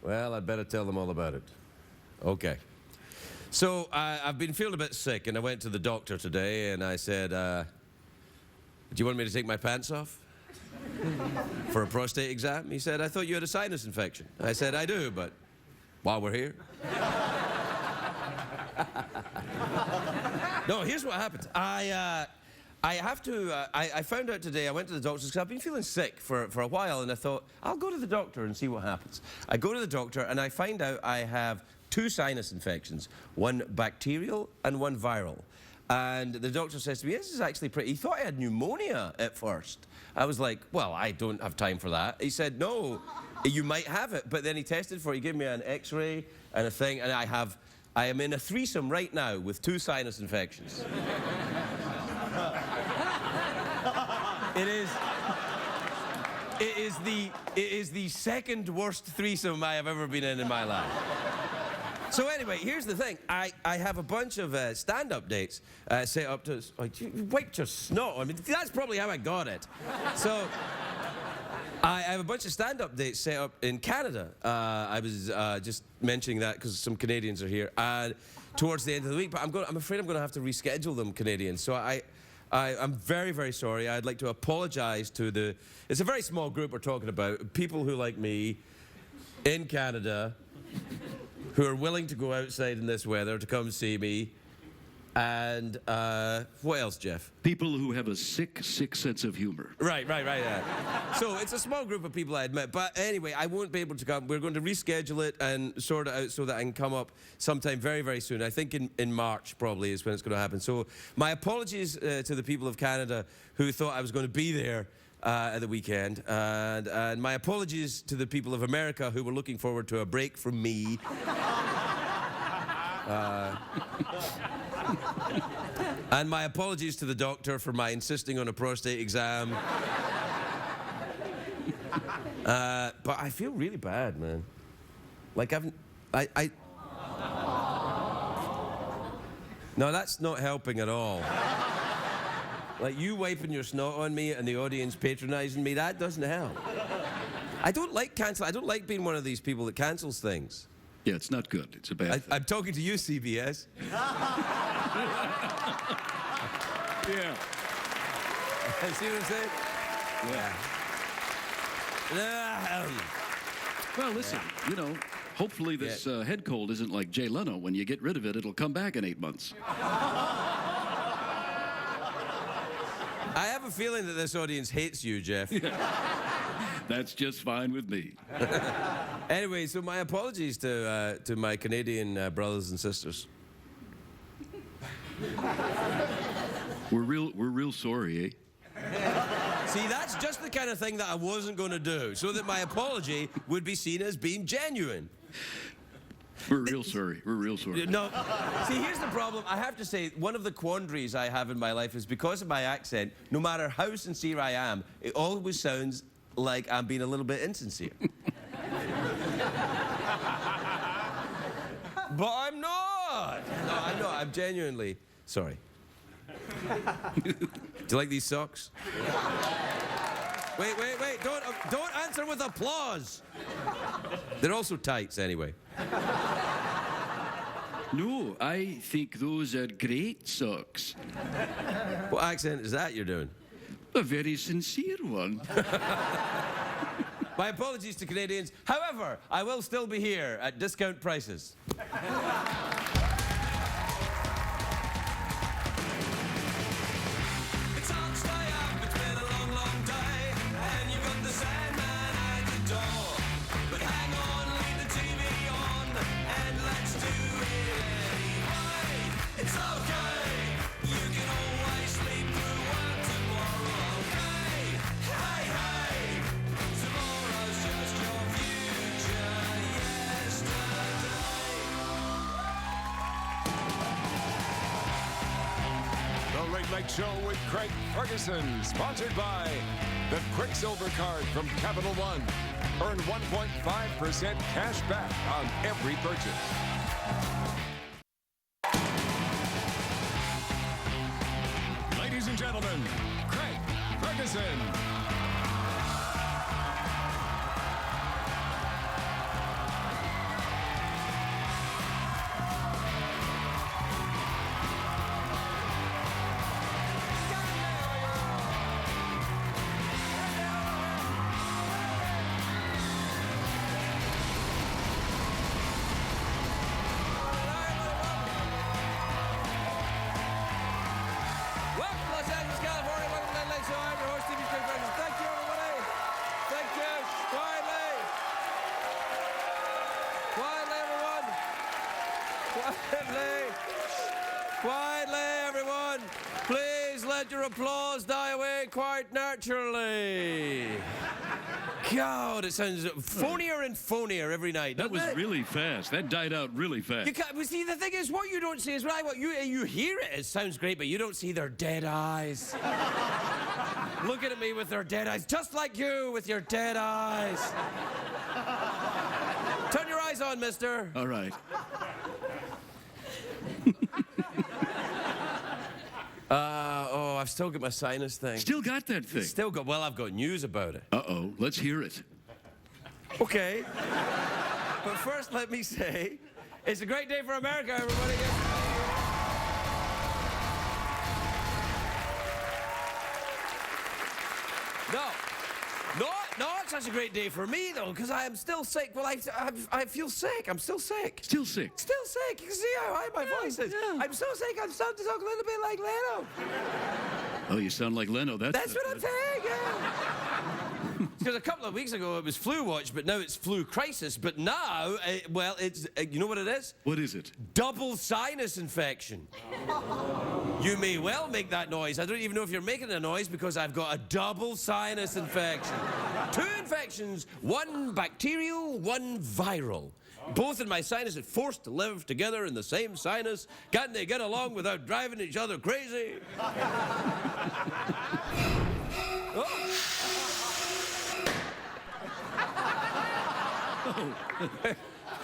Well, I'd better tell them all about it. Okay. So, I've been feeling a bit sick, and I went to the doctor today, and I said, do you want me to take my pants off? For a prostate exam? He said, I thought you had a sinus infection. I said, I do, but while we're here. No, here's what happened. I found out today, I went to the doctor because I've been feeling sick for a while, and I thought, I'll go to the doctor and see what happens. I go to the doctor, and I find out I have 2 sinus infections, one bacterial and one viral. And the doctor says to me, this is actually pretty... He thought I had pneumonia at first. I was like, well, I don't have time for that. He said, no, you might have it. But then he tested for it. He gave me an X-ray and a thing, and I am in a threesome right now with 2 sinus infections. It is the second worst threesome I have ever been in my life. So anyway, here's the thing. I have a bunch of stand-up dates set up to... Oh, you wiped your snot. I mean, that's probably how I got it. So I have a bunch of stand-up dates set up in Canada. I was just mentioning that because some Canadians are here. Towards the end of the week, but I'm afraid I'm going to have to reschedule them, Canadians. So I'm very, very sorry. I'd like to apologize to the... It's a very small group we're talking about. People who, like me, in Canada, who are willing to go outside in this weather to come see me. And what else, Jeff? People who have a sick sense of humor. Right. So it's a small group of people, I admit. But anyway, I won't be able to come. We're going to reschedule it and sort it out so that I can come up sometime very, very soon. I think in March probably is when it's going to happen. So my apologies to the people of Canada who thought I was going to be there at the weekend. And my apologies to the people of America who were looking forward to a break from me. And my apologies to the doctor for my insisting on a prostate exam. But I feel really bad, man. Like No, that's not helping at all. Like you wiping your snot on me and the audience patronizing me, that doesn't help. I don't like cancel. I don't like being one of these people that cancels things. Yeah, it's not good. It's a bad thing. I'm talking to you, CBS. Yeah. See what I'm saying? Yeah. Well, listen, you know, hopefully this head cold isn't like Jay Leno. When you get rid of it, it'll come back in 8 months. I have a feeling that this audience hates you, Jeff. That's just fine with me. Anyway, so my apologies to my Canadian brothers and sisters. We're real sorry, eh? See, that's just the kind of thing that I wasn't going to do, so that my apology would be seen as being genuine. We're real sorry. We're real sorry. No, see, here's the problem. I have to say, one of the quandaries I have in my life is because of my accent, no matter how sincere I am, it always sounds like I'm being a little bit insincere. But I'm not. No, I'm not. I'm genuinely sorry. Do you like these socks? Wait. Don't answer with applause. They're also tights anyway. No, I think those are great socks. What accent is that you're doing? A very sincere one. My apologies to Canadians. However, I will still be here at discount prices. Late Show with Craig Ferguson, sponsored by the Quicksilver Card from Capital One. Earn 1.5% cash back on every purchase. Ladies and gentlemen, Craig Ferguson. Quietly. Quietly, everyone. Please let your applause die away quite naturally. God, it sounds phonier and phonier every night. That was it? really fast. That died out really fast. You can't, well, see, the thing is, what you don't see is right. What you hear it sounds great, but you don't see their dead eyes. Looking at me with their dead eyes, just like you with your dead eyes. Turn your eyes on, mister. All right. Oh, I've still got my sinus thing. Still got that thing. Still got, well, I've got news about it. Uh-oh. Let's hear it. Okay. But first, let me say, it's a great day for America, everybody. Not such a great day for me, though, because I am still sick. Well, I feel sick. I'm still sick. Still sick. Still sick. You can see how high my voice is. Yeah. I'm so sick, I'm starting to talk a little bit like Leno. Oh, you sound like Leno. That's what I'm saying, yeah. Because a couple of weeks ago it was flu watch, but now it's flu crisis. But now, well, it's, you know what it is? What is it? Double sinus infection. You may well make that noise. I don't even know if you're making a noise because I've got a double sinus infection. 2 infections, 1 bacterial, 1 viral. Both in my sinuses forced to live together in the same sinus. Can't they get along without driving each other crazy? Oh.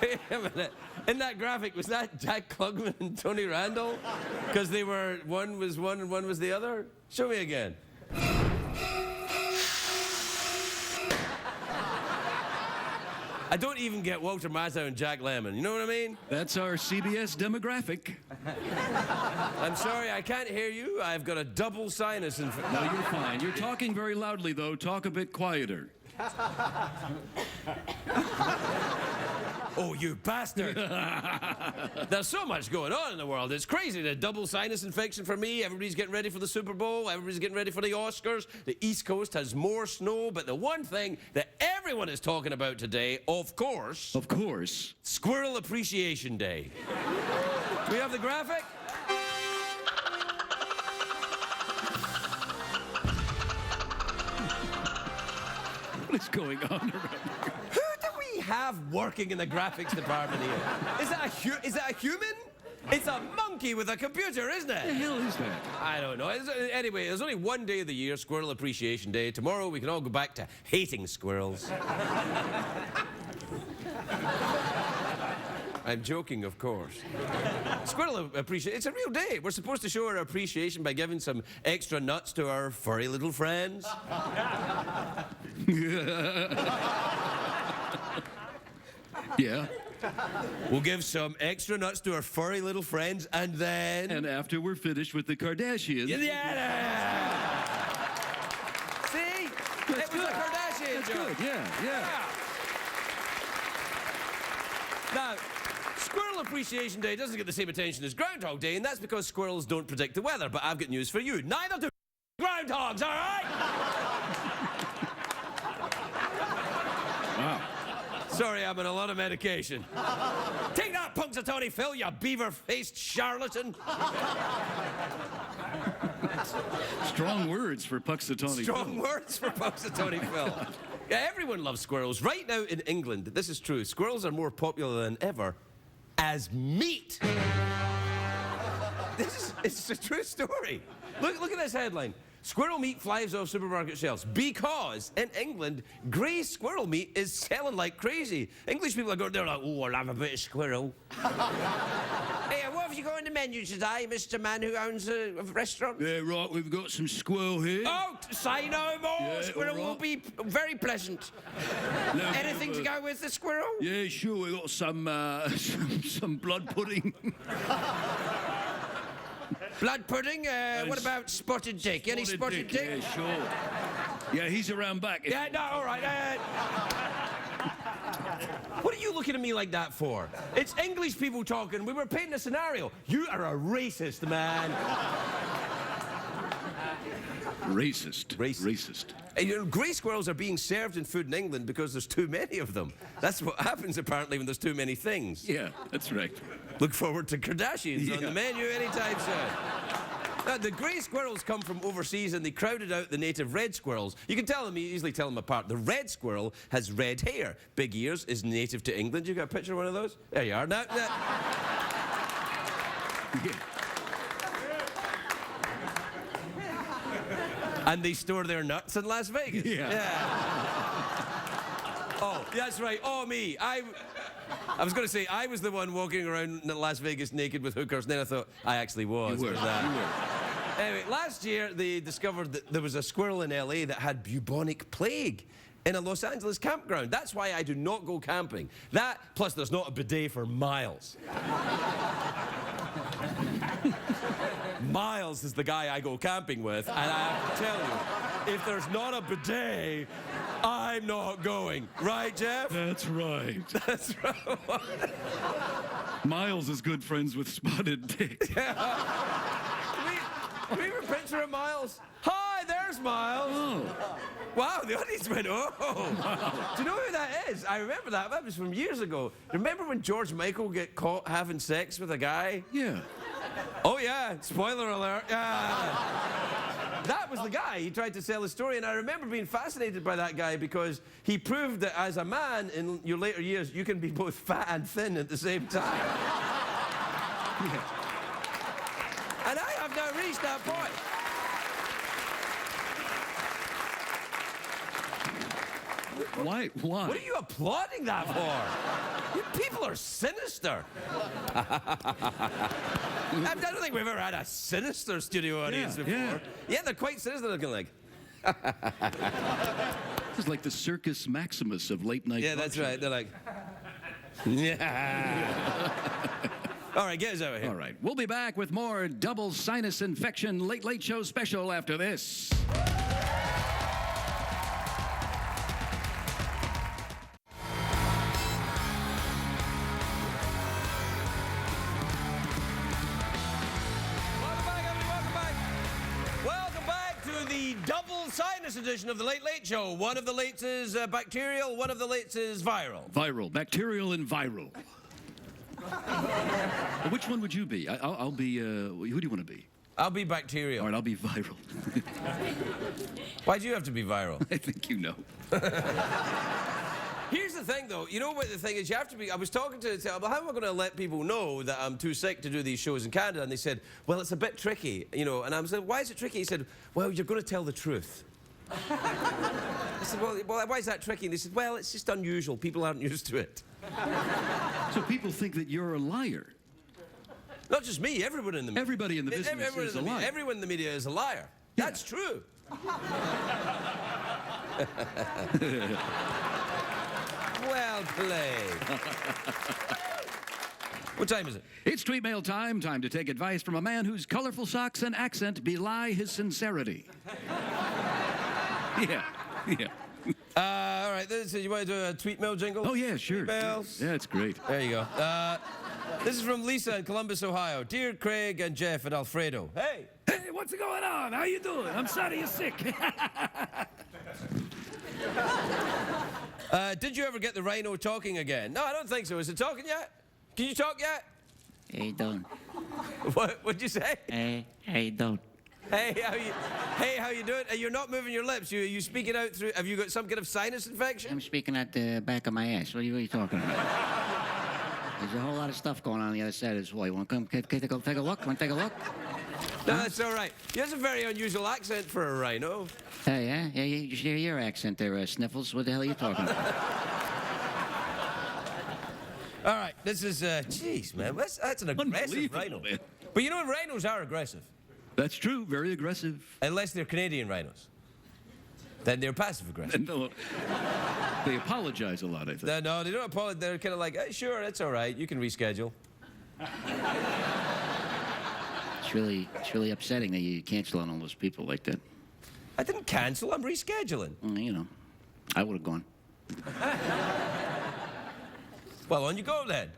Wait a minute. In that graphic, was that Jack Klugman and Tony Randall? Because they were, one was one and one was the other? Show me again. I don't even get Walter Matthau and Jack Lemmon. You know what I mean? That's our CBS demographic. I'm sorry, I can't hear you. I've got a double sinus infection. No, you're fine. You're talking very loudly, though. Talk a bit quieter. Oh, you bastard. There's so much going on in the world. It's crazy. The double sinus infection for me. Everybody's getting ready for the Super Bowl. Everybody's getting ready for the Oscars. The East Coast has more snow. But the one thing that everyone is talking about today, of course... Of course. Squirrel Appreciation Day. Do we have the graphic? What is going on around here? Who do we have working in the graphics department here? Is that a human? It's a monkey with a computer, isn't it? What the hell is that? I don't know. Anyway, there's only one day of the year, Squirrel Appreciation Day. Tomorrow we can all go back to hating squirrels. I'm joking, of course. Squirrel Appreciation, it's a real day. We're supposed to show our appreciation by giving some extra nuts to our furry little friends. Yeah. We'll give some extra nuts to our furry little friends, and then... And after we're finished with the Kardashians... Yeah! See? That's it was good. a Kardashian That's joke. good, yeah. Now, Squirrel Appreciation Day doesn't get the same attention as Groundhog Day, and that's because squirrels don't predict the weather. But I've got news for you. Neither do groundhogs, all right? Wow. Sorry, I'm on a lot of medication. Take that, Punxsutawney Phil, you beaver-faced charlatan. Strong words for Punxsutawney. Strong words for Punxsutawney Phil. Yeah, everyone loves squirrels. Right now in England, this is true, squirrels are more popular than ever as meat. It's a true story. Look at this headline. Squirrel meat flies off supermarket shelves because in England, grey squirrel meat is selling like crazy. English people are going there like, oh, I'll have a bit of squirrel. Hey, what have you got on the menu today, Mr. Man who owns a restaurant? Yeah, right, we've got some squirrel here. Oh, say no more. Yeah, Squirrel all will right. be very pleasant. No, Anything to go with the squirrel? Yeah, sure, we've got some, some blood pudding. Blood pudding? What about spotted dick? Any spotted dick? Yeah, sure. Yeah, he's around back. Yeah, no, all right. What are you looking at me like that for? It's English people talking. We were painting a scenario. You are a racist, man. Racist. Racist. And, you know, grey squirrels are being served in food in England because there's too many of them. That's what happens, apparently, when there's too many things. Yeah, that's right. Look forward to Kardashians on the menu anytime soon. Now, the grey squirrels come from overseas and they crowded out the native red squirrels. You can easily tell them apart. The red squirrel has red hair. Big ears, is native to England. You got a picture of one of those? There you are. Now, and they store their nuts in Las Vegas. Yeah. Oh, that's right. Oh, me. I was going to say, I was the one walking around in Las Vegas naked with hookers, and then I thought I actually was. You were. Anyway, last year they discovered that there was a squirrel in LA that had bubonic plague in a Los Angeles campground. That's why I do not go camping. That, plus there's not a bidet for miles. Miles is the guy I go camping with, and I have to tell you, if there's not a bidet, I'm not going. Right, Jeff? That's right. That's right. Miles is good friends with Spotted Dick. Can we have a picture of Miles? Hi, there's Miles. Oh. Wow, the audience went, oh. Wow. Do you know who that is? I remember that. That was from years ago. Remember when George Michael got caught having sex with a guy? Yeah. Oh, yeah. Spoiler alert. Yeah. That was the guy. He tried to sell his story, and I remember being fascinated by that guy because he proved that as a man in your later years, you can be both fat and thin at the same time. Yeah. And I have now reached that point. Why? What are you applauding that for? You people are sinister. I don't think we've ever had a sinister studio audience before. Yeah, they're quite sinister looking like. It's like the Circus Maximus of late night. Yeah, that's right. They're like. Yeah. All right, get us out of here. All right. We'll be back with more double sinus infection Late Late Show special after this. Double sinus edition of the Late Late Show. One of the lates is bacterial, one of the lates is viral. Viral. Bacterial and viral. Which one would you be? I'll be, who do you want to be? I'll be bacterial. All right, I'll be viral. Why do you have to be viral? I think you know. Here's the thing, though. You know what the thing is? You have to be... I was talking to... Well, how am I going to let people know that I'm too sick to do these shows in Canada? And they said, well, it's a bit tricky, you know. And I was like, why is it tricky? He said, well, you're going to tell the truth. I said, well, why is that tricky? And they said, well, it's just unusual. People aren't used to it. So people think that you're a liar. Not just me, everyone in the media. Everybody in the business is a liar. Everyone in the media is a liar. Yeah. That's true. Well played. What time is it? It's tweet mail time. Time to take advice from a man whose colorful socks and accent belie his sincerity. Yeah. All right, you want to do a tweet mail jingle? Oh, yeah, sure. Tweet mails? Yeah, it's great. There you go. This is from Lisa in Columbus, Ohio. Dear Craig and Jeff and Alfredo. Hey! Hey, what's going on? How you doing? I'm sorry you're sick. Did you ever get the rhino talking again? No, I don't think so. Is it talking yet? Can you talk yet? Hey, don't. What'd you say? Hey, don't. Hey, how you doing? You're not moving your lips. You speaking out through... Have you got some kind of sinus infection? I'm speaking at the back of my ass. What are you talking about? There's a whole lot of stuff going on the other side of this wall. You want to come take a look? Want to take a look? No, that's all right. He has a very unusual accent for a rhino. Hey, yeah? Yeah, you share your accent there, Sniffles. What the hell are you talking about? All right, this is... Jeez, man, that's an aggressive rhino. Man. But you know, rhinos are aggressive. That's true, very aggressive. Unless they're Canadian rhinos. Then they're passive-aggressive. No, they apologize a lot, I think. No, they don't apologize. They're kind of like, hey, sure, that's all right. You can reschedule. It's really upsetting that you cancel on all those people like that. I didn't cancel. I'm rescheduling. Well, you know, I would have gone. Well, on you go, then.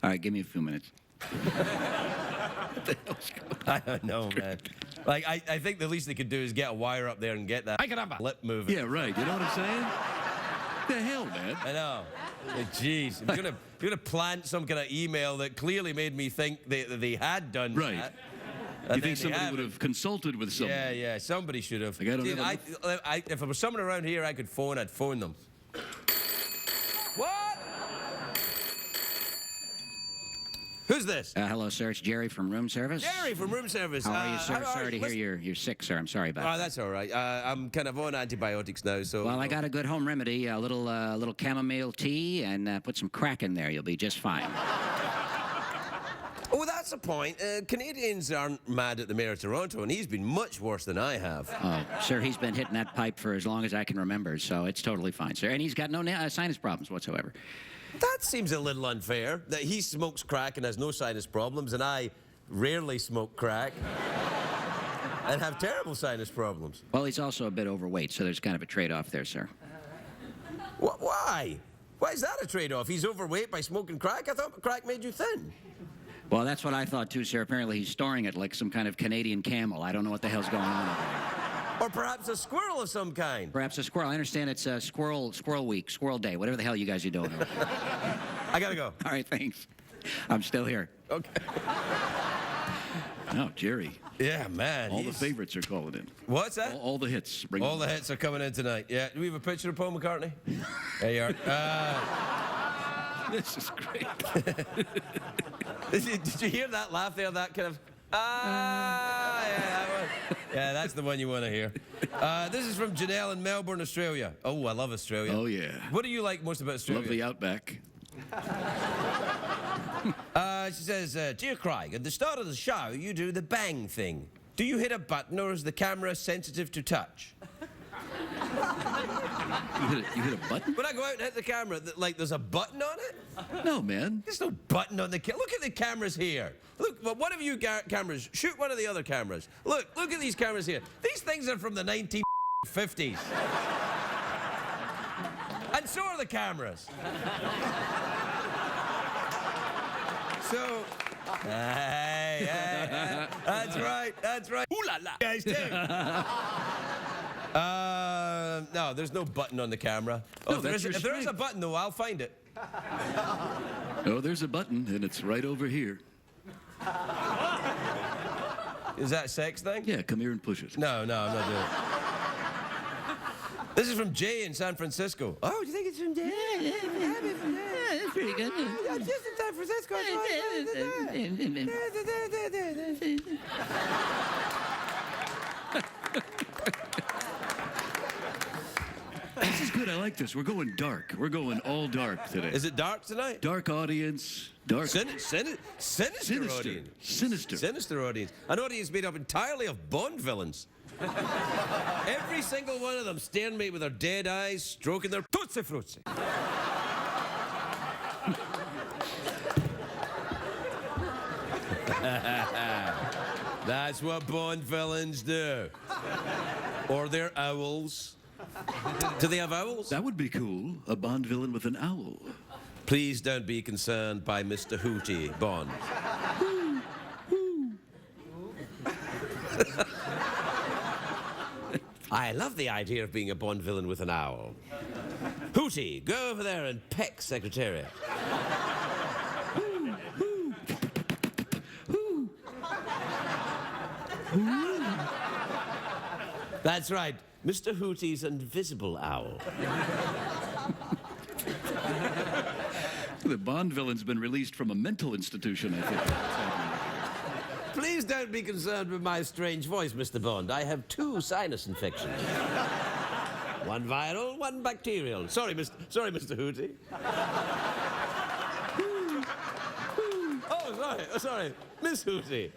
All right, give me a few minutes. What the hell's going on? I don't know, man. Like, I think the least they could do is get a wire up there and get that lip moving. Yeah, right. You know what I'm saying? The hell, man. I know. Like, jeez, if you're gonna plant some kind of email that clearly made me think they had done Right. that. You think somebody would have consulted with someone? Yeah, somebody should have. Like, I don't Dude, know. if there was someone around here I could phone, I'd phone them. What? Who's this? Hello, sir. It's Jerry from room service. Jerry from room service. How are you, sir? how are Sorry you? to hear you're sick, sir. I'm sorry about Oh, that. that's all right. I'm kind of on antibiotics now, so. Well, I got a good home remedy, a little chamomile tea, and put some crack in there. You'll be just fine. Oh, that's the point. Canadians aren't mad at the mayor of Toronto, and he's been much worse than I have. Oh, sir, he's been hitting that pipe for as long as I can remember, so it's totally fine, sir. And he's got no sinus problems whatsoever. That seems a little unfair, that he smokes crack and has no sinus problems, and I rarely smoke crack and have terrible sinus problems. Well, he's also a bit overweight, so there's kind of a trade-off there, sir. Why? Why is that a trade-off? He's overweight by smoking crack? I thought crack made you thin. Well, that's what I thought, too, sir. Apparently, he's storing it like some kind of Canadian camel. I don't know what the hell's going on over there. Or perhaps a squirrel of some kind. Perhaps a squirrel. I understand it's Squirrel Week, Squirrel Day, whatever the hell you guys are doing. I gotta go. All right, thanks. I'm still here. Okay. Oh, Jerry. Yeah, man. All the favorites are calling in. What's that? All the hits. Bring All them. the hits are coming in tonight. Yeah. Do we have a picture of Paul McCartney? There you are. This is great. Did you hear that laugh there? That kind of. Yeah, that one. Yeah, that's the one you want to hear. This is from Janelle in Melbourne, Australia. Oh, I love Australia. Oh, yeah. What do you like most about Australia? Love the outback. She says, Dear Craig, at the start of the show, you do the bang thing. Do you hit a button or is the camera sensitive to touch? You hit a button? When I go out and hit the camera, like there's a button on it? No, man. There's no button on the camera. Look at the cameras here. Look, well, one of you cameras, shoot one of the other cameras. Look at these cameras here. These things are from the 1950s. And so are the cameras. So, hey, that's right. Ooh la la, guys too. No, there's no button on the camera. Oh, No, that's your if there is a strength. button, though, I'll find it. Oh, there's a button, and it's right over here. Is that a sex thing? Yeah, come here and push it. No, I'm not doing it. This is from Jay in San Francisco. Oh, do you think it's from Jay? Yeah, that's pretty good. I'm just in San Francisco. This is good. I like this. We're going dark. We're going all dark today. Is it dark tonight? Dark audience. Dark. Sinister audience. Sinister. Sinister audience. An audience made up entirely of Bond villains. Every single one of them staring at me with their dead eyes, stroking their tootsie fruitsy. That's what Bond villains do. Or they're owls. Do they have owls? That would be cool. A Bond villain with an owl. Please don't be concerned by Mr. Hootie, Bond. I love the idea of being a Bond villain with an owl. Hootie, go over there and peck Secretariat. That's right, Mr. Hootie's invisible owl. The Bond villain's been released from a mental institution, I think. Please don't be concerned with my strange voice, Mr. Bond. I have 2 sinus infections. One viral, one bacterial. Sorry, Mr. Hootie. Oh, sorry. Miss Hootie.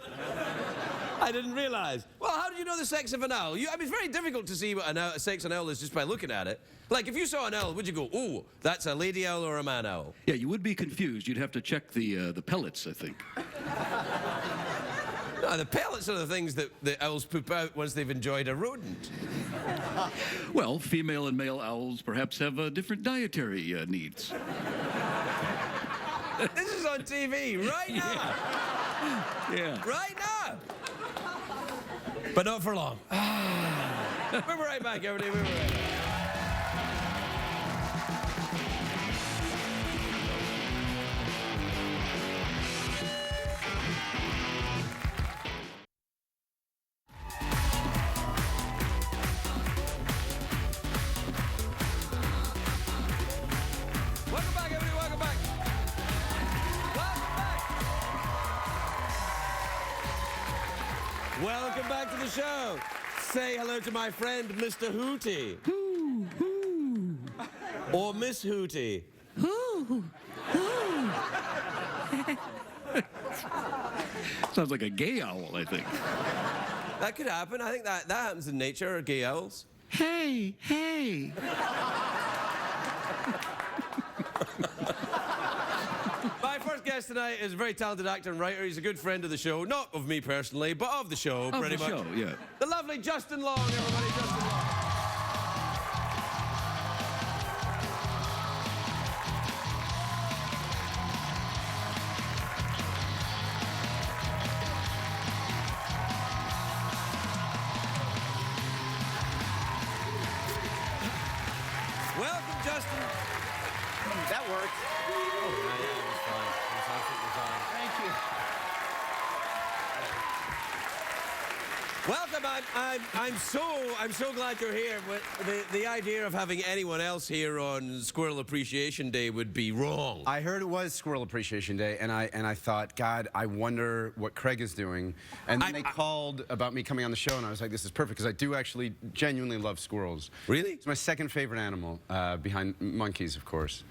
I didn't realize. Well, how did you know the sex of an owl? I mean, it's very difficult to see what a sex of an owl is just by looking at it. Like, if you saw an owl, would you go, ooh, that's a lady owl or a man owl? Yeah, you would be confused. You'd have to check the pellets, I think. No, the pellets are the things that the owls poop out once they've enjoyed a rodent. Well, female and male owls perhaps have different dietary needs. This is on TV right now. Yeah. Right now. But not for long. We'll be right back, everybody. We'll be right back. Welcome back, everybody. Welcome back. Welcome back. Welcome back to the show. Say hello to my friend, Mr. Hootie. Or Miss Hootie. Sounds like a gay owl, I think. That could happen. I think that happens in nature, gay owls. Hey, hey. My first guest tonight is a very talented actor and writer. He's a good friend of the show. Not of me personally, but of the show, pretty much. Show, yeah. The lovely Justin Long, everybody. Justin Long. Welcome, Justin. That worked. Oh, yeah, it was fine. It was absolutely fine. Thank you. Welcome. I'm so glad you're here. But the idea of having anyone else here on Squirrel Appreciation Day would be wrong. I heard it was Squirrel Appreciation Day, and I thought, God, I wonder what Craig is doing. And then they called about me coming on the show, and I was like, this is perfect, because I do actually genuinely love squirrels. Really? It's my second favorite animal, behind monkeys, of course.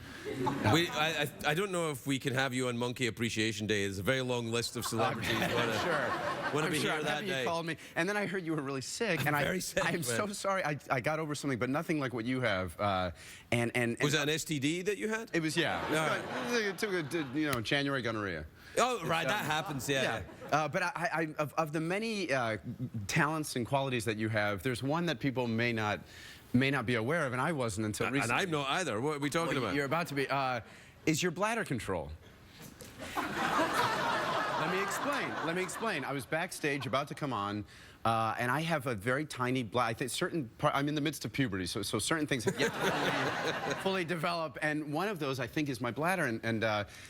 I don't know if we can have you on Monkey Appreciation Day. There's a very long list of celebrities. Want to be here I'm that happy day. you called me. And then I heard you were really sick. And very sick, I'm man. so sorry. I got over something, but nothing like what you have. And Was that an STD that you had? It was, yeah. It took a, January gonorrhea. Oh, right, that happens, yeah. But of the many talents and qualities that you have, there's one that people may not be aware of, and I wasn't until recently. And I'm not either. What are we talking about? You're about to be. Is your bladder control? Let me explain. I was backstage about to come on, and I have a very tiny bladder. I think I'm in the midst of puberty, so certain things have yet to fully develop, and one of those I think is my bladder. And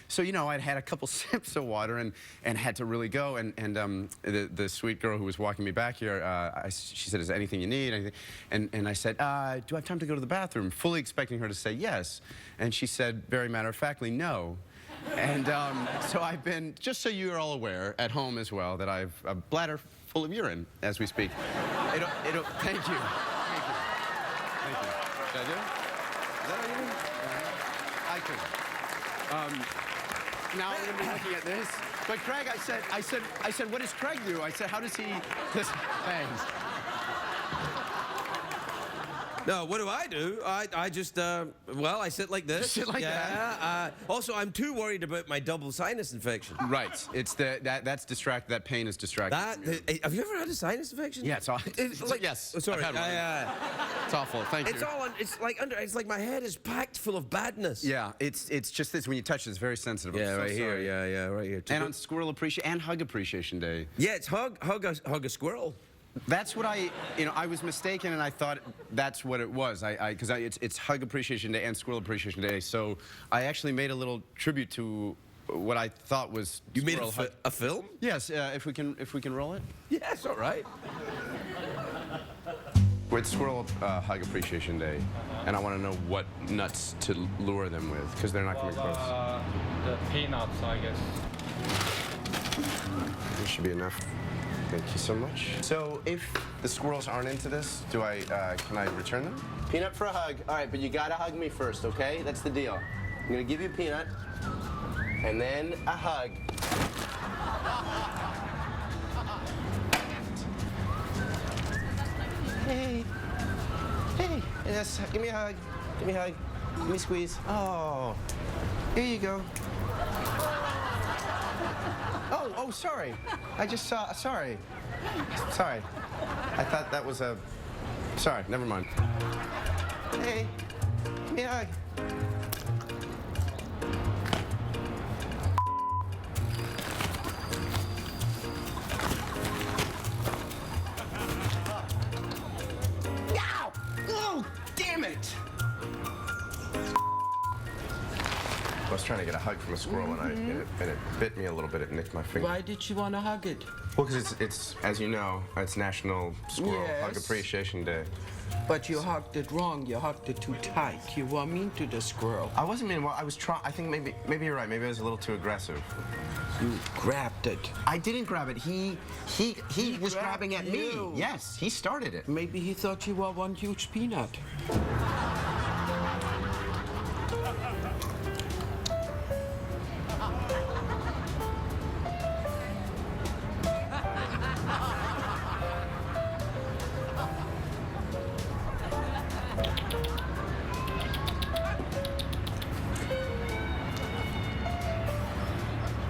so I'd had a couple sips of water and had to really go. And the sweet girl who was walking me back here, she said, "Is there anything you need?" Anything? And I said, "Do I have time to go to the bathroom?" Fully expecting her to say yes, and she said, very matter-of-factly, "No." And so I've been, just so you're all aware, at home as well, that I've a bladder full of urine as we speak. Thank you. Thank you. Thank you. Should I do it? Is that how you do it? I could. Now we're going to be looking at this. But Craig, I said, what does Craig do? I said, how does he, thanks. No, what do? I just, well, I sit like this. Sit like that? Also, I'm too worried about my double sinus infection. Right. It's that's distracted. That pain is distracted. Have you ever had a sinus infection? Yeah, it's like, yes. Sorry. I've had one. It's awful. Thank you. It's like my head is packed full of badness. Yeah, it's just this. When you touch it, it's very sensitive. Yeah, I'm so right here. sorry. Yeah, right here. And on Squirrel Appreciation and Hug Appreciation Day. Yeah, it's hug a squirrel. That's what I was mistaken, and I thought that's what it was. Because it's Hug Appreciation Day and Squirrel Appreciation Day, so I actually made a little tribute to what I thought was. You made Hug. a film? Yes, if we can roll it. Yes, all right. It's Squirrel Hug Appreciation Day, and I want to know what nuts to lure them with, because they're not going to be close. The peanuts, I guess. This should be enough. Thank you so much. So if the squirrels aren't into this, can I return them? Peanut for a hug. All right, but you gotta hug me first, okay? That's the deal. I'm gonna give you a peanut, and then a hug. Hey. Yes, give me a hug. Give me a hug. Give me a squeeze. Oh, here you go. Oh, sorry. I just saw, sorry. Sorry. I thought that was a, sorry, never mind. Hey, give me a hug. I was trying to get a hug from a squirrel, and it bit me a little bit. It nicked my finger. Why did you want to hug it? Well, because it's as you know, it's National Squirrel Hug Yes. Appreciation Day. But you hugged it wrong. You hugged it too tight. You were mean to the squirrel. I wasn't mean. Well, I was trying. I think maybe you're right. Maybe I was a little too aggressive. You grabbed it. I didn't grab it. He was grabbed grabbing at you. me. Yes, he started it. Maybe he thought you were one huge peanut.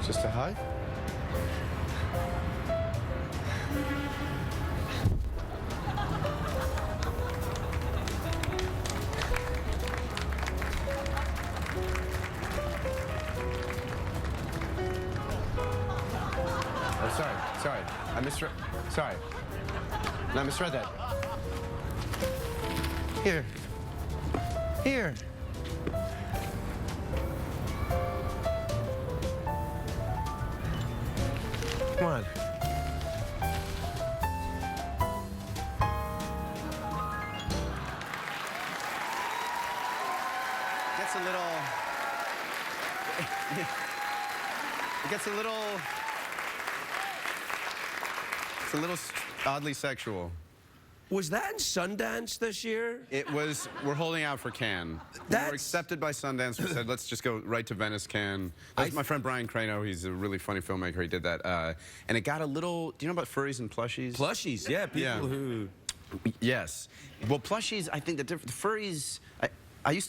Just a hug? Oh, sorry. I misread. Sorry. No, I misread that. Here. Come on. Gets a little. It gets a little. It's a little oddly sexual. Was that in Sundance this year? It was. We're holding out for Cannes. We That's- were accepted by Sundance. We said, let's just go right to Venice, Cannes. That's my friend Brian Crano. He's a really funny filmmaker. He did that, and it got a little. Do you know about furries and plushies? Plushies, yeah, people who... Yes. Well, plushies. I think the furries.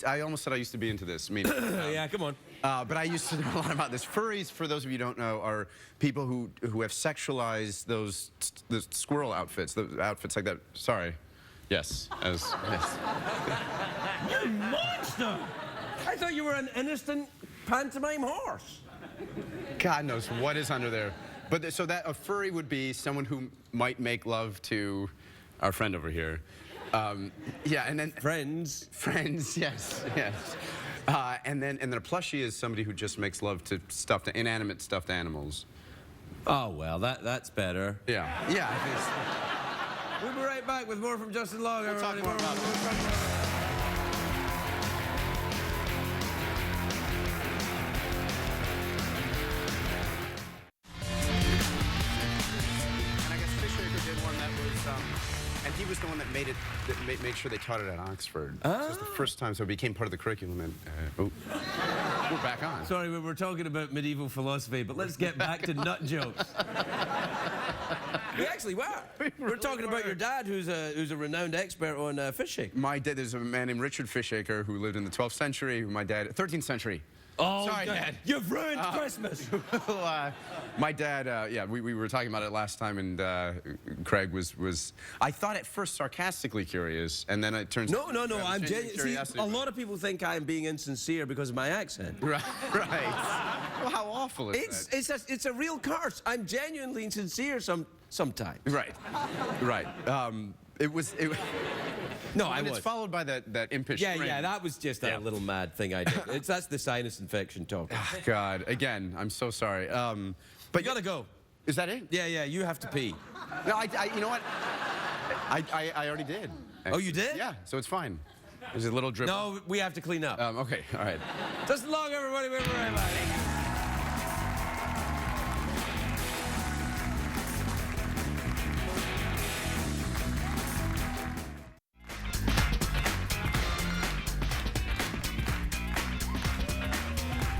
I almost said I used to be into this. I mean, yeah, come on. but I used to know a lot about this. Furries, for those of you who don't know, are people who have sexualized the squirrel outfits, the outfits like that. Sorry. Yes. Yes. You monster! I thought you were an innocent pantomime horse. God knows what is under there. But so that a furry would be someone who might make love to our friend over here. Yeah, and then Friends. friends, yes. And then a plushie is somebody who just makes love to inanimate stuffed animals. Oh, well, that's better. Yeah, I think so. We'll be right back with more from Justin Long. We'll talk everybody. more about it. And I guess Fishaker did one that was, and he was the one that made it, made sure they taught it at Oxford. So it was the first time, so it became part of the curriculum. And we're back on. Sorry, we were talking about medieval philosophy, but let's get back to nut jokes. We actually were. We're talking about your dad, who's a renowned expert on fishing. My dad, there's a man named Richard Fishaker who lived in the 12th century. My dad, 13th century. Oh, Sorry, God. Dad. You've ruined Christmas. My dad, yeah, we were talking about it last time, and Craig was. I thought at first sarcastically curious, and then it turns. No, I'm genuine genuine. See, curiosity. a lot of people think I'm being insincere because of my accent. Right. Well, how awful is that? It's a real curse. I'm genuinely sincere sometimes. Right. It was. No, and it's followed by that impish. Yeah, grin. that was just a little mad thing I did. That's the sinus infection talk. God, again, I'm so sorry. But You gotta go. Is that it? Yeah, you have to pee. No, you know what? I already did. Oh, you did? Yeah, so it's fine. There's a little drip. No, we have to clean up. Okay, all right. Just long, everybody. We'll be right back.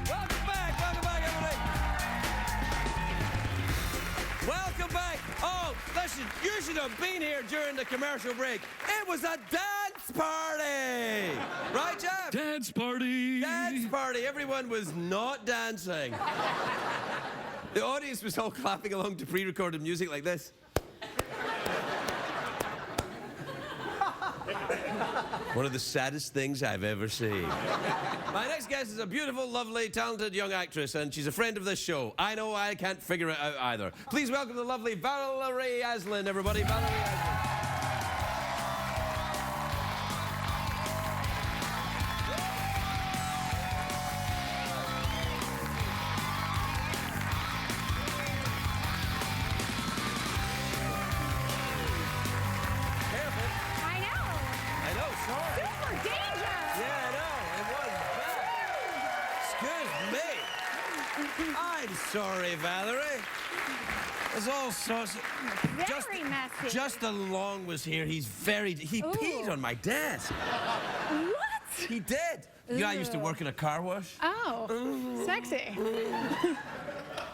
Welcome back, everybody. Welcome back. Oh, listen, you should have been here during the commercial break. It was a dance party. Right, Jeff? Dance party. Dance party. Everyone was not dancing. The audience was all clapping along to pre-recorded music like this. One of the saddest things I've ever seen. My next guest is a beautiful, lovely, talented young actress, and she's a friend of this show. I know I can't figure it out either. Please welcome the lovely Valerie Azlynn, everybody. Valerie Azlynn. Excuse me. I'm sorry, Valerie. There's all sorts of... Very messy. Justin Long was here. He peed on my desk. What? He did. Yeah, I used to work in a car wash. Oh, sexy.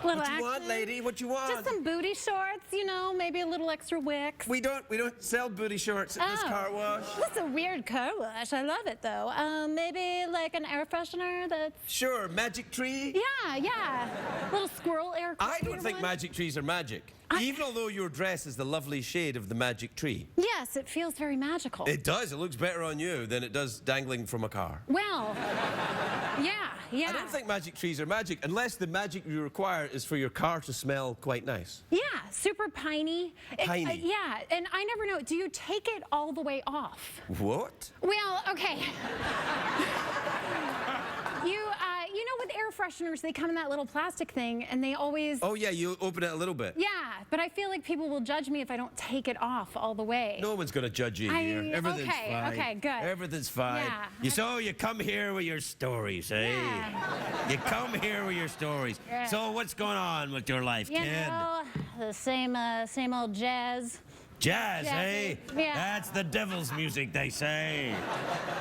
Little What you want, action. lady? What you want? Just some booty shorts, you know, maybe a little extra wicks. We don't sell booty shorts at this car wash. That's a weird car wash. I love it though. Maybe like an air freshener that's... Sure, magic tree. Yeah. Little squirrel air I don't cleaner think one. magic trees are magic. Even although your dress is the lovely shade of the magic tree. Yes, it feels very magical. It does. It looks better on you than it does dangling from a car. Well, yeah. I don't think magic trees are magic unless the magic you require is for your car to smell quite nice. Yeah, super piney. Piney? Yeah, and I never know, do you take it all the way off? What? Well, okay. You know, with air fresheners, they come in that little plastic thing, and they always... Oh, yeah, you open it a little bit. Yeah, but I feel like people will judge me if I don't take it off all the way. No one's going to judge you here. Everything's fine. Okay, good. Everything's fine. Yeah. You come here with your stories, eh? Yeah. You come here with your stories. Yeah. So what's going on with your life, You kid? know, the same old jazz. Jazz, eh? Yeah. That's the devil's music, they say.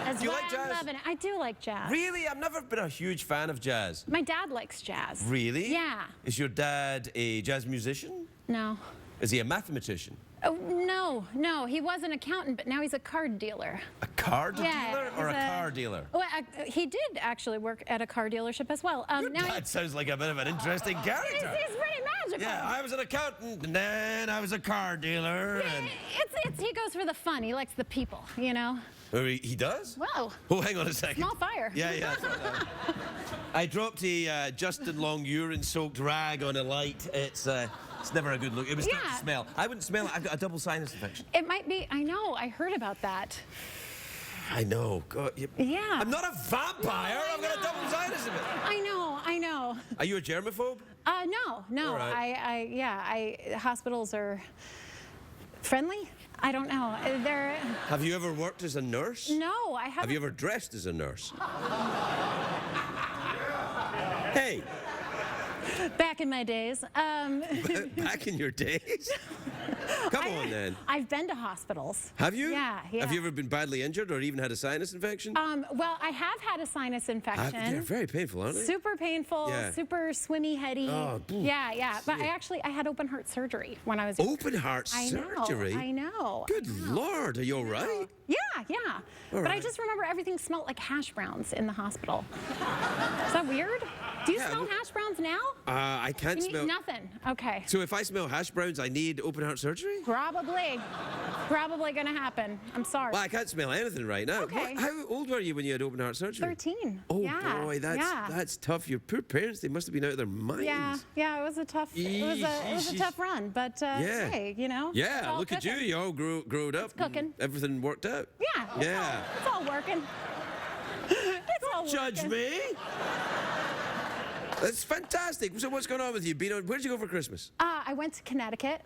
That's Do you why like I'm jazz? loving it. I do like jazz. Really? I've never been a huge fan of jazz. My dad likes jazz. Really? Yeah. Is your dad a jazz musician? No. Is he a mathematician? Oh, no. He was an accountant, but now he's a card dealer. A card Yeah, dealer or a he's car dealer? Well, he did actually work at a car dealership as well. Your now dad sounds like a bit of an interesting he's character. pretty magical. Yeah, I was an accountant, and then I was a car dealer. And... He goes for the fun. He likes the people, you know? Oh, he does? Whoa. Oh, hang on a second. Small fire. Yeah. That's all right. I dropped a Justin Long urine-soaked rag on a light. It's never a good look. It was starting to smell. I wouldn't smell it. I've got a double sinus infection. It might be. I know. I heard about that. I know. God, Yeah. I'm not a vampire. I've got a double sinus infection. I know. Are you a germaphobe? No. All right. Hospitals are friendly. I don't know. They're... Have you ever worked as a nurse? No, I haven't. Have you ever dressed as a nurse? Hey. Back in my days. Back in your days? Come on, then. I've been to hospitals. Have you? Yeah. Have you ever been badly injured or even had a sinus infection? Well, I have had a sinus infection. They're very painful, aren't they? Super painful, Yeah. super swimmy heady. Oh, yeah. But I had open heart surgery when I was Open heart surgery? I know. Good Lord, are you all right? Yeah. All But I right. just remember everything smelled like hash browns in the hospital. Is that weird? Do you smell hash browns now? I can't You need smell... nothing. Okay. So if I smell hash browns, I need open heart surgery? Probably gonna happen. I'm sorry. Well, I can't smell anything right now. Okay. How old were you when you had open heart surgery? 13. Oh Yeah, boy, yeah. that's tough. Your poor parents, they must have been out of their minds. Yeah, it was a tough tough run, but Yeah. hey, you know. it's Yeah, all look at you. cooking. You all growed up. and cooking. Everything worked out. Yeah. Yeah. It's all working. It's all Judge working. me. That's fantastic. So what's going on with you? Where'd you go for Christmas? I went to Connecticut.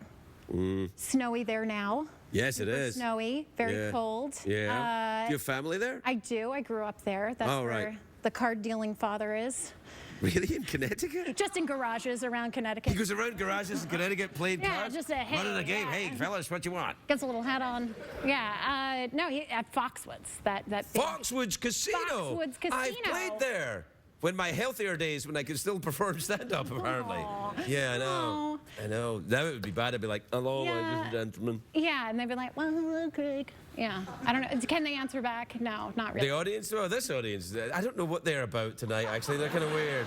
Snowy there now. Yes, it Super is. Snowy, very Yeah. cold. Yeah. Do you have family there? I do. I grew up there. That's Oh, where right. the card dealing father is. Really? In Connecticut? Just in garages around Connecticut. He goes around garages in Connecticut playing Yeah, cards? just a, hey, running a game. yeah. Hey, fellas, what you want? Gets a little hat on. Yeah. No, at Foxwoods. That big- Foxwoods Casino. Foxwoods I've Casino. played there. When my healthier days, when I could still perform stand-up, apparently. Aw. Yeah, I know. Aw. I know. Now it would be bad. I'd be like, hello, ladies Yeah. and gentlemen. Yeah, and they'd be like, well, hello, Craig. Yeah. I don't know. Can they answer back? No, not really. The audience? Oh, this audience. I don't know what they're about tonight, actually. They're kind of weird.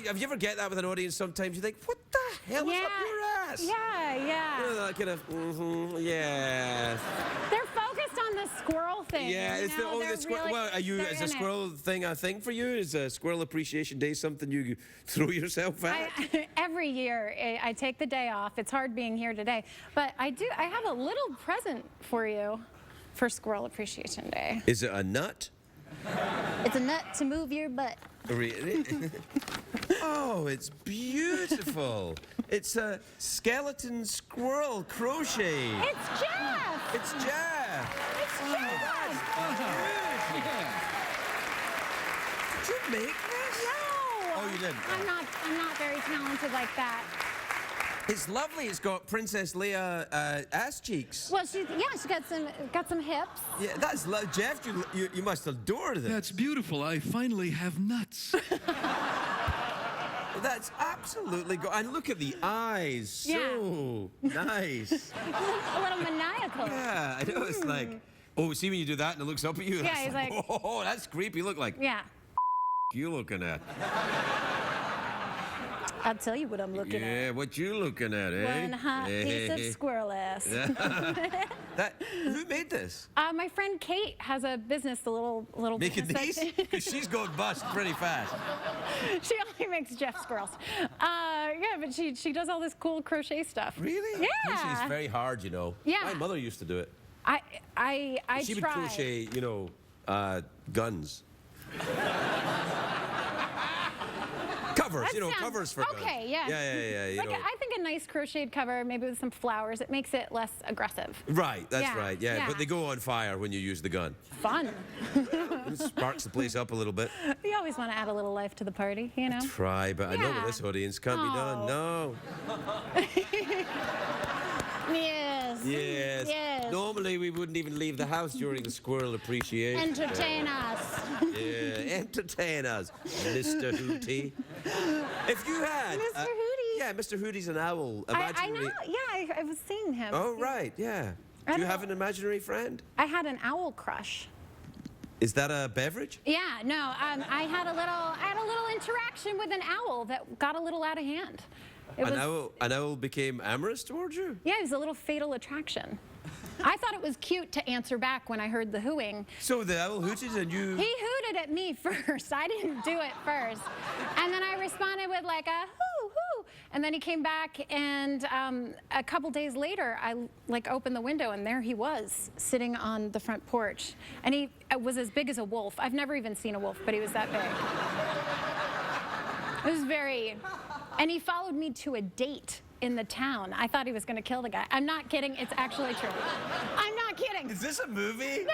Have you ever get that with an audience sometimes? You think, what the hell is up your ass? Yeah. You know, that kind of, yeah. They're focused on the squirrel thing. Yeah, you it's know? the They're squirrel. really- Well, they're is in a it. squirrel thing a thing for you? Is a Squirrel Appreciation Day something you throw yourself at? Every year, I take the day off. It's hard being here today, but I have a little present for you for Squirrel Appreciation Day. Is it a nut? It's a nut to move your butt. Really? Oh, it's beautiful. It's a skeleton squirrel crochet. It's Jeff. It's Jeff. It's Jeff. Did you make this? Yeah. you didn't. I'm not very talented like that. It's lovely. It's got Princess Leia ass cheeks. Well, she got some hips. Yeah, that's Jeff. You must adore this. That's beautiful. I finally have nuts. That's absolutely and look at the eyes. So nice. A little maniacal. Yeah, I know. It's like, oh, see when you do that and it looks up at you. Yeah, That's he's like, oh, that's creepy. Look like yeah. you looking at. I'll tell you what I'm looking at. Yeah, what you looking at, eh? One hot piece of squirrel ass. Who made this? My friend Kate has a business, a little Making business. these? Because she's going bust pretty fast. She only makes Jeff squirrels. Yeah, but she does all this cool crochet stuff. Really? Yeah. Crocheting's very hard, you know. Yeah. My mother used to do it. I She would try. crochet, you know, guns. Covers, That sounds- covers for guns. Okay, yeah. Yeah. You Like know. I think a nice crocheted cover, maybe with some flowers, it makes it less aggressive. Right, that's Yeah, right. Yeah, yeah. but they go on fire when you use the gun. Fun. It sparks the place up a little bit. You always want to add a little life to the party, you know? Try, but I know with Yeah. this audience can't be done. No. Yes. Yes. Yes. Normally we wouldn't even leave the house during the Squirrel Appreciation Day. Entertain us. Yeah, entertain us, Mr. Hootie. If you had... Mr. Hootie. Yeah, Mr. Hootie's an owl. I know. Yeah, I was seeing him. Oh, right, yeah. I Do you don't have an imaginary friend? I had an owl crush. Is that a beverage? Yeah, no. I had a little interaction with an owl that got a little out of hand. An owl became amorous towards you? Yeah, it was a little fatal attraction. I thought it was cute to answer back when I heard the hooing. So the owl hooted and you... He hooted at me first. I didn't do it first. And then I responded with like a hoo, hoo. And then he came back and a couple days later, I opened the window and there he was sitting on the front porch. And he was as big as a wolf. I've never even seen a wolf, but he was that big. It was very... And he followed me to a date in the town. I thought he was going to kill the guy. I'm not kidding. It's actually true. I'm not kidding. Is this a movie?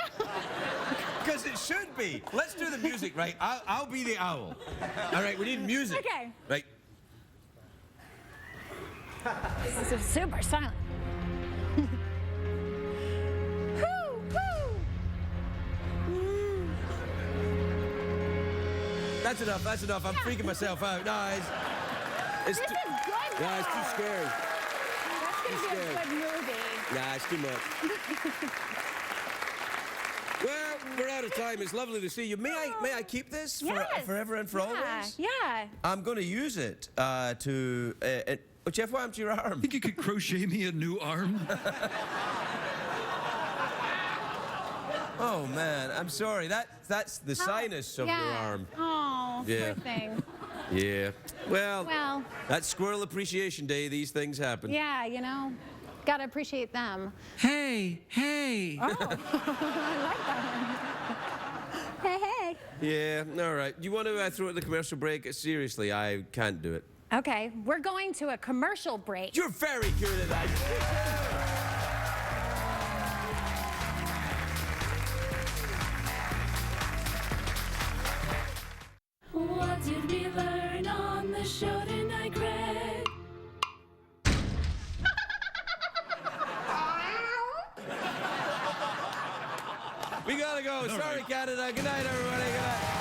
Because it should be. Let's do the music, right? I'll be the owl. All right, we need music. Okay. Right. This is super silent. Hoo, hoo. That's enough. That's enough. I'm freaking myself out. No, it's This too, is good, no, it's too though. scary. That's going to be a good movie. Nah, it's too much. Well, we're out of time. It's lovely to see you. May I keep this Yes. forever and for always? Yeah. I'm going to use it to... oh, Jeff, why aren't your arm? Think you could crochet me a new arm? Oh, man, I'm sorry. That's the sinus of your arm. Oh, Yeah. poor thing. Yeah. Well, Well. that's Squirrel Appreciation Day. These things happen. Yeah, you know, got to appreciate them. Hey. Oh, I like that one. Hey. Yeah, all right. Do you want to throw it the commercial break? Seriously, I can't do it. Okay, we're going to a commercial break. You're very good at that. What did we learn on the show tonight, Greg? We gotta go. Sorry, Canada. Good night, everybody. Good night.